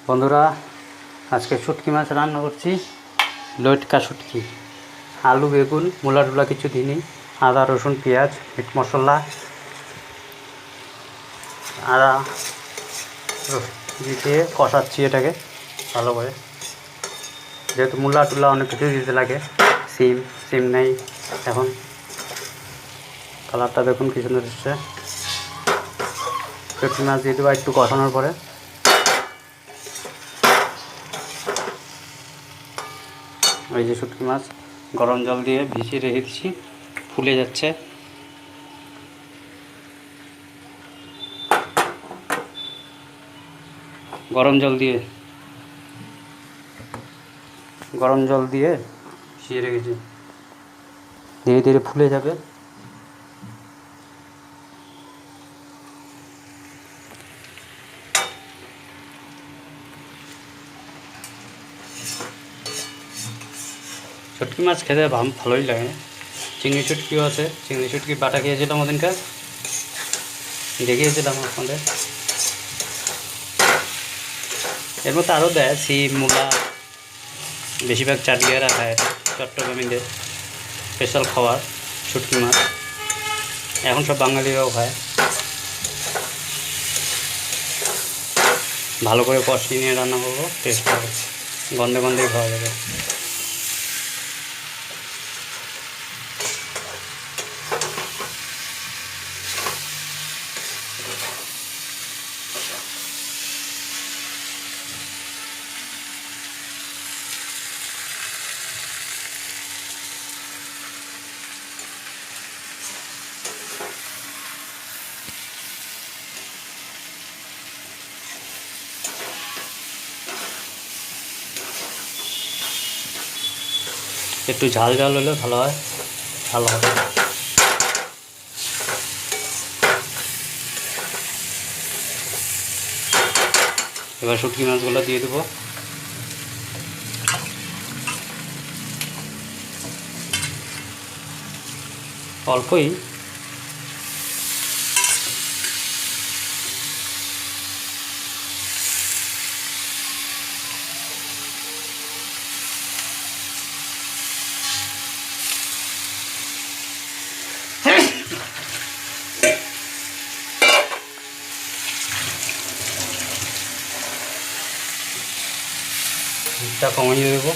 বন্ধুরা, আজকে শুটকি মাছ রান্না করছি। লটকা শুটকি, আলু বেগুন মূলা টুলা কিছু দিইনি, আদা রসুন পেঁয়াজ মিট মশলা আদা দিয়ে কষাচ্ছি এটাকে ভালো করে। যেহেতু মূলা টুলা অনেক কিছু দিতে লাগে, সিম নেই এখন। কালারটা দেখুন কি সুন্দর এসছে। শুটকি মাছ দিয়ে দেবো একটু কষানোর পরে। এই যে শুটকি মাছ গরম জল দিয়ে ভিজিয়ে রেখে দিচ্ছি, ফুলে যাচ্ছে। গরম জল দিয়ে ভিজিয়ে রেখেছি, ধীরে ধীরে ফুলে যাবে। শুটকি মাছ খেতে ভালোই লাগে। চিংড়ি শুটকিও আছে, চিংড়ি শুটকি বাটা খেয়েছিলাম ওদিনকার, দেখিয়েছিলাম আপনাদের। এর মধ্যে আরও দেয় সিম মূলা, বেশিরভাগ চাটগিয়ারা খায়। চট্টগ্রামীদের স্পেশাল খাবার শুটকি মাছ, এখন সব বাঙালিরাও খায়। ভালো করে কষিয়ে নিয়ে রান্না করবো, টেস্ট হবে, গন্ধে গন্ধেই খাওয়া যাবে। একটু ঝাল ঝাল হলে ভালো হবে। এবার শুটকি মাছগুলো দিয়ে দেবো। অল্পই, কমিয়ে দেবো।